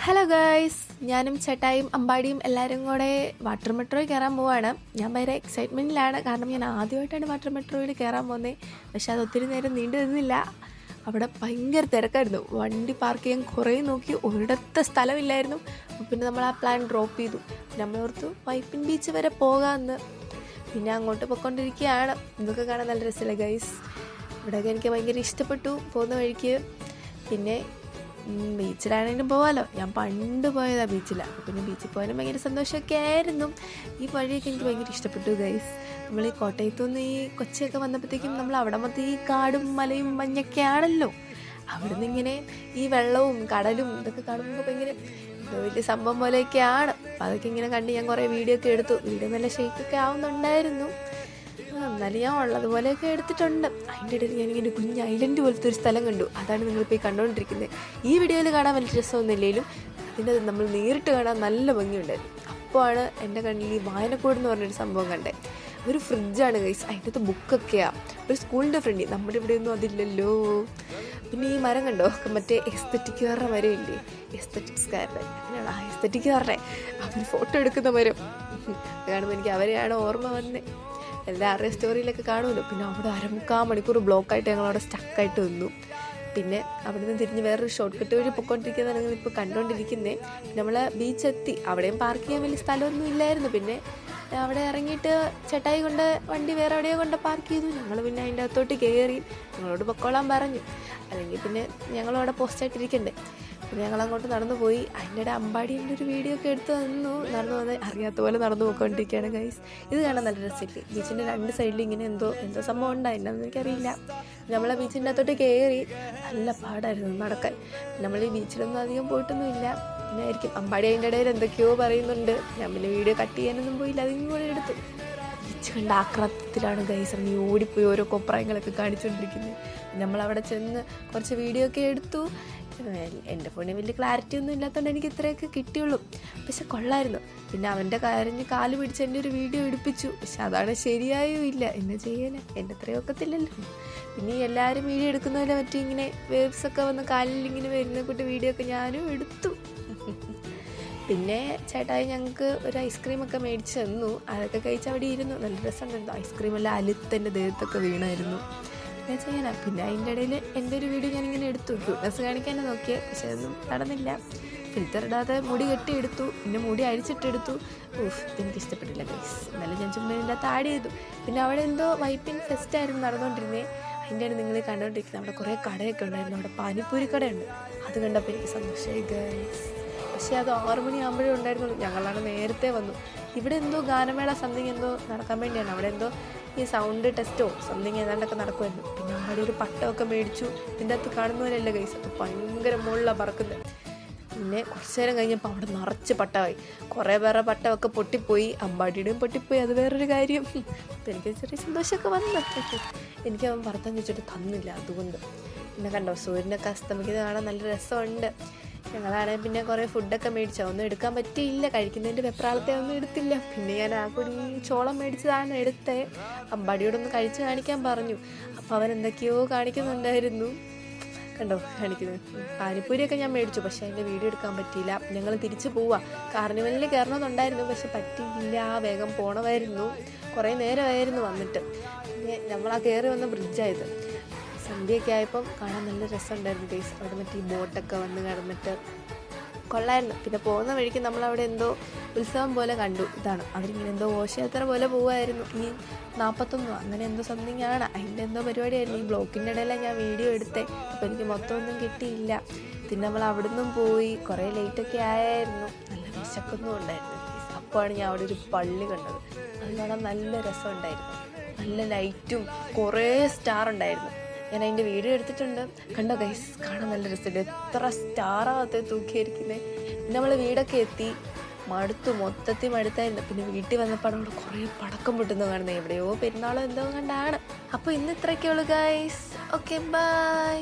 Hello guys, ഞാനും ചേട്ടായും അമ്പാടിയും എല്ലാവരും കൂടെ വാട്ടർ മെട്രോയിൽ കയറാൻ പോവാണ്. ഞാൻ ഭയങ്കര എക്സൈറ്റ്മെൻറ്റിലാണ്. കാരണം ഞാൻ ആദ്യമായിട്ടാണ് വാട്ടർ മെട്രോയിൽ കയറാൻ പോകുന്നത്. പക്ഷേ അത് ഒത്തിരി നേരം നീണ്ടു നിന്നില്ല. അവിടെ ഭയങ്കര തിരക്കായിരുന്നു. വണ്ടി പാർക്ക് ചെയ്യാൻ കുറേ നോക്കി, ഒരിടത്തെ സ്ഥലമില്ലായിരുന്നു. പിന്നെ നമ്മൾ ആ പ്ലാൻ ഡ്രോപ്പ് ചെയ്തു. നമ്മളോർത്ത് വൈപ്പിൻ ബീച്ച് വരെ പോകാമെന്ന്. പിന്നെ അങ്ങോട്ട് പോയിക്കൊണ്ടിരിക്കുകയാണ്. ഇതൊക്കെ കാണാൻ നല്ല രസമില്ല ഗൈസ്. ഇവിടെയൊക്കെ എനിക്ക് ഭയങ്കര ഇഷ്ടപ്പെട്ടു പോകുന്ന വഴിക്ക്. പിന്നെ ബീച്ചിലാണെങ്കിലും പോകാമല്ലോ. ഞാൻ പണ്ട് പോയതാണ് ബീച്ചിലാണ്. പിന്നെ ബീച്ചിൽ പോകാനും ഭയങ്കര സന്തോഷമൊക്കെ ആയിരുന്നു. ഈ വഴിയൊക്കെ എനിക്ക് ഭയങ്കര ഇഷ്ടപ്പെട്ടു ഗൈസ്. നമ്മൾ ഈ കോട്ടയത്തു നിന്ന് ഈ കൊച്ചിയൊക്കെ വന്നപ്പോഴത്തേക്കും നമ്മൾ അവിടെ മൊത്തം ഈ കാടും മലയും മഞ്ഞൊക്കെ ആണല്ലോ. അവിടെ നിന്ന് ഇങ്ങനെ ഈ വെള്ളവും കടലും ഇതൊക്കെ കാണുമ്പോൾ ഭയങ്കര വലിയ സംഭവം പോലെയൊക്കെയാണ്. അപ്പോൾ അതൊക്കെ ഇങ്ങനെ കണ്ട് ഞാൻ കുറേ വീഡിയോ ഒക്കെ എടുത്തു. വീഡിയോ നല്ല ഷേക്കൊക്കെ ആവുന്നുണ്ടായിരുന്നു. എന്നാലും ഞാൻ ഉള്ളതുപോലെയൊക്കെ എടുത്തിട്ടുണ്ട്. അതിൻ്റെ ഇടയിൽ ഞാനിങ്ങനെ കുഞ്ഞ് ഐലൻഡ് പോലത്തെ ഒരു സ്ഥലം കണ്ടു. അതാണ് നിങ്ങളിപ്പോൾ ഈ കണ്ടുകൊണ്ടിരിക്കുന്നത്. ഈ വീഡിയോയിൽ കാണാൻ വലിയ രസമൊന്നുമില്ലെങ്കിലും അതിൻ്റെ നമ്മൾ നേരിട്ട് കാണാൻ നല്ല ഭംഗിയുണ്ടായിരുന്നു. അപ്പോഴാണ് എൻ്റെ കണ്ണിൽ ഈ വായനക്കൂട് എന്ന് പറഞ്ഞൊരു സംഭവം കണ്ടേ. ഒരു ഫ്രിഡ്ജാണ് ഗൈസ്. അതിൻ്റെ അകത്ത് ബുക്കൊക്കെയാണ്. ഒരു സ്കൂളിൻ്റെ ഫ്രണ്ടിൽ. നമ്മുടെ ഇവിടെയൊന്നും അതില്ലല്ലോ. പിന്നെ ഈ മരം കണ്ടോ, മറ്റേ എസ്തറ്റിക്കുകാരുടെ മരം ഇല്ലേ, എസ്തറ്റിക്സ്കാരുടെ, അങ്ങനെയാണ് ആ എസ്തറ്റിക്കുകാരുടെ അവർ ഫോട്ടോ എടുക്കുന്ന മരം. കാണുമ്പോൾ എനിക്ക് അവരെയാണ് ഓർമ്മ വന്നത്. എല്ലാവരുടെയും സ്റ്റോറിയിലൊക്കെ കാണുമല്ലോ. പിന്നെ അവിടെ 1/4 മണിക്കൂർ ബ്ലോക്കായിട്ട് ഞങ്ങളവിടെ സ്റ്റക്കായിട്ട് നിന്നു. പിന്നെ അവിടെ നിന്ന് തിരിഞ്ഞ് വേറൊരു ഷോർട്ട് കട്ട് വഴി പൊയ്ക്കൊണ്ടിരിക്കുന്നതാണ് നിങ്ങളിപ്പോൾ കണ്ടുകൊണ്ടിരിക്കുന്നത്. നമ്മൾ ബീച്ചെത്തി. അവിടെയും പാർക്ക് ചെയ്യാൻ വലിയ സ്ഥലമൊന്നും ഇല്ലായിരുന്നു. പിന്നെ അവിടെ ഇറങ്ങിയിട്ട് ചേട്ടായി കൊണ്ട് വണ്ടി വേറെ എവിടെയോ കൊണ്ട് പാർക്ക് ചെയ്തു. ഞങ്ങൾ പിന്നെ അതിൻ്റെ അകത്തോട്ട് കയറി. ഞങ്ങളോട് പൊക്കോളാൻ പറഞ്ഞു. അല്ലെങ്കിൽ പിന്നെ ഞങ്ങളവിടെ പോസ്റ്റായിട്ടിരിക്കണ്ടേ. പിന്നെ ഞങ്ങളങ്ങോട്ട് നടന്നു പോയി. അതിൻ്റെ ഇടയിൽ അമ്പാടിൻ്റെ ഒരു വീഡിയോ ഒക്കെ എടുത്ത് നടന്നു വന്ന് അറിയാത്ത പോലെ നടന്നു പോയിക്കൊണ്ടിരിക്കുകയാണ് ഗൈസ്. ഇത് കാണാൻ നല്ല രസമില്ലേ. ബീച്ചിൻ്റെ 2 സൈഡിൽ ഇങ്ങനെ എന്തോ സംഭവം ഉണ്ടായിരുന്നെന്ന് എനിക്കറിയില്ല. നമ്മളെ ബീച്ചിൻ്റെ അകത്തോട്ട് കയറി. നല്ല പാടായിരുന്നു നടക്കാൻ. നമ്മൾ ഈ ബീച്ചിലൊന്നും അധികം പോയിട്ടൊന്നുമില്ല. പിന്നെ ആയിരിക്കും അമ്പാടി അതിൻ്റെ ഇടയിൽ എന്തൊക്കെയോ പറയുന്നുണ്ട്. ഞാൻ പിന്നെ വീഡിയോ കട്ട് ചെയ്യാനൊന്നും പോയില്ല. അതിനും കൂടെ എടുത്തു. ബീച്ച് കണ്ട ആക്രാന്തത്തിലാണ് ഗൈസ്. നീ ഓടിപ്പോയി ഓരോ കൊപ്രായങ്ങളൊക്കെ കാണിച്ചുകൊണ്ടിരിക്കുന്നത്. നമ്മളവിടെ ചെന്ന് കുറച്ച് വീഡിയോ ഒക്കെ എടുത്തു. എൻ്റെ ഫോണിൽ വലിയ ക്ലാരിറ്റി ഒന്നും ഇല്ലാത്തതുകൊണ്ട് എനിക്ക് ഇത്രയൊക്കെ കിട്ടിയുള്ളൂ. പക്ഷെ കൊള്ളായിരുന്നു. പിന്നെ അവൻ്റെ കരഞ്ഞ് കാല് പിടിച്ച് എൻ്റെ ഒരു വീഡിയോ എടുപ്പിച്ചു. പക്ഷെ അതാണ് ശരിയായോ ഇല്ല. എന്നെ ചെയ്യാനാ, എൻ്റെ അത്രയും ഒക്കത്തില്ലല്ലോ. പിന്നെ എല്ലാവരും വീഡിയോ എടുക്കുന്നതിലെ മറ്റേ ഇങ്ങനെ വേവ്സൊക്കെ വന്ന് കാലിൽ ഇങ്ങനെ വരുന്ന കൂട്ട് വീഡിയോ ഒക്കെ ഞാനും എടുത്തു. പിന്നെ ചേട്ടായി ഞങ്ങൾക്ക് ഒരു ഐസ്ക്രീമൊക്കെ മേടിച്ച് തന്നു. അതൊക്കെ കഴിച്ച് അവിടെ ഇരുന്നു. നല്ല രസമുണ്ടായിരുന്നു. ഐസ്ക്രീമെല്ലാം അലുത്തെൻ്റെ ദേഹത്തൊക്കെ വീണായിരുന്നു. ഞാൻ ചെയ്യാനാ. പിന്നെ അതിൻ്റെ ഇടയിൽ എൻ്റെ ഒരു വീഡിയോ ഞാനിങ്ങനെ എടുത്തു. ക്യൂട്ട്നെസ് കാണിക്കാനും നോക്കിയത്. പക്ഷെ അതൊന്നും നടന്നില്ല. ഫിൽറ്റർ ഇടാതെ മുടി കെട്ടിയെടുത്തു. പിന്നെ മുടി അഴിച്ചിട്ടെടുത്തു. എനിക്ക് ഇഷ്ടപ്പെട്ടില്ല ഗൈസ്. എന്നാലും ഞാൻ ചുമ്മാ ഇതിൻ്റെ അകത്ത് ആഡ് ചെയ്തു. പിന്നെ അവിടെ എന്തോ വൈപ്പിൻ ഫെസ്റ്റായിരുന്നു നടന്നുകൊണ്ടിരുന്നത്. അതിൻ്റെയാണ് നിങ്ങൾ കണ്ടുകൊണ്ടിരിക്കുന്നത്. അവിടെ കുറേ കടയൊക്കെ ഉണ്ടായിരുന്നു. അവിടെ പാനിപ്പൂരി കടയുണ്ട്. അത് കണ്ടപ്പോൾ എനിക്ക് സന്തോഷമായി ഗൈസ്. പക്ഷേ അത് 6 മണിയാകുമ്പോഴേ ഉണ്ടായിരുന്നുള്ളൂ. ഞങ്ങളാണ് നേരത്തെ വന്നു. ഇവിടെ എന്തോ ഗാനമേള സംതിങ് എന്തോ നടക്കാൻ വേണ്ടിയാണ്. അവിടെ എന്തോ ഈ സൗണ്ട് ടെസ്റ്റോ സംതിങ് ഏതാണ്ടൊക്കെ നടക്കുമായിരുന്നു. പിന്നെ അവിടെ ഒരു പട്ടമൊക്കെ മേടിച്ചു. ഇതിൻ്റെ അകത്ത് കാണുന്ന പോലെയല്ല ഗൈസ്. അത് ഭയങ്കര മുകളിലാണ് പറക്കുന്നത്. പിന്നെ കുറച്ച് നേരം കഴിഞ്ഞപ്പോൾ അവിടെ നിറച്ച് പട്ടമായി. കുറേ പേരുടെ പട്ടമൊക്കെ പൊട്ടിപ്പോയി. അമ്പാടിയുടെയും പൊട്ടിപ്പോയി. അത് വേറൊരു കാര്യം. അപ്പോൾ എനിക്ക് ചെറിയ സന്തോഷമൊക്കെ വന്നു. എനിക്ക് അവൻ വറുത്താൻ വെച്ചിട്ട് തന്നില്ല. അതുകൊണ്ട് പിന്നെ കണ്ടോ, സൂര്യനൊക്കെ അസ്തമിക്കുന്നത് കാണാൻ നല്ല രസമുണ്ട്. ഞങ്ങളാണെങ്കിൽ പിന്നെ കുറേ ഫുഡൊക്കെ മേടിച്ചോ. ഒന്നും എടുക്കാൻ പറ്റിയില്ല. കഴിക്കുന്നതിൻ്റെ വെപ്രാളത്തെ ഒന്നും എടുത്തില്ല. പിന്നെ ഞാൻ ആ കൂടി ചോളം മേടിച്ചതാണ് എടുത്തത്. അമ്പാടിയോടൊന്ന് കഴിച്ച് കാണിക്കാൻ പറഞ്ഞു. അപ്പോൾ അവൻ എന്തൊക്കെയോ കാണിക്കുന്നുണ്ടായിരുന്നു. കണ്ടോ കാണിക്കുന്നത്. പാനിപ്പൂരിയൊക്കെ ഞാൻ മേടിച്ചു. പക്ഷേ അതിൻ്റെ വീഡിയോ എടുക്കാൻ പറ്റിയില്ല. ഞങ്ങൾ തിരിച്ച് പോവാം. കാർണിവലിൽ കയറണമെന്നുണ്ടായിരുന്നു. പക്ഷെ പറ്റിയില്ല. വേഗം പോകണമായിരുന്നു. കുറേ നേരമായിരുന്നു വന്നിട്ട്. പിന്നെ നമ്മൾ ആ കയറി വന്ന ബ്രിഡ്ജായത്. സന്ധ്യയൊക്കെ ആയപ്പം കാണാൻ നല്ല രസമുണ്ടായിരുന്നു ഗൈസ്. അവിടെ മറ്റേ ഈ ബോട്ടൊക്കെ വന്ന് കിടന്നിട്ട് കൊള്ളായിരുന്നു. പിന്നെ പോകുന്ന വഴിക്ക് നമ്മളവിടെ എന്തോ ഉത്സവം പോലെ കണ്ടു. ഇതാണ് അവരിങ്ങനെ എന്തോ ഘോഷയാത്ര പോലെ പോവുമായിരുന്നു. ഈ 41 അങ്ങനെ എന്തോ സംതിങ് ആണ്. അതിൻ്റെ എന്തോ പരിപാടിയായിരുന്നു. ഈ ബ്ലോക്കിൻ്റെ ഇടയിലാണ് ഞാൻ വീഡിയോ എടുത്തേ. അപ്പോൾ എനിക്ക് മൊത്തമൊന്നും കിട്ടിയില്ല. പിന്നെ നമ്മൾ അവിടെ നിന്നും പോയി. കുറേ ലേറ്റൊക്കെ ആയായിരുന്നു. നല്ല വിശക്കൊന്നും ഉണ്ടായിരുന്നു. അപ്പോഴാണ് ഞാൻ അവിടെ ഒരു പള്ളി കണ്ടത്. അത് കാണാൻ നല്ല രസമുണ്ടായിരുന്നു. നല്ല ലൈറ്റും കുറേ സ്റ്റാർ ഉണ്ടായിരുന്നു. ഞാൻ അതിൻ്റെ വീഡിയോ എടുത്തിട്ടുണ്ട്. കണ്ടോ ഗൈസ്, കാണാൻ നല്ല രസമുണ്ട്. എത്ര സ്റ്റാറാകത്തെ തൂക്കിയിരിക്കുന്നത്. പിന്നെ നമ്മൾ വീടൊക്കെ എത്തി. മൊത്തത്തിൽ മടുത്തായിരുന്നു. പിന്നെ വീട്ടിൽ വന്നപ്പോൾ അവിടെ കുറേ പടക്കം പൊട്ടുന്നു കാണുന്നത്. എവിടെയോ പെരുന്നാളോ എന്തോ കണ്ടാണ്. അപ്പോൾ ഇന്ന് ഇത്രയൊക്കെ ഉള്ളൂ ഗൈസ്. Okay bye.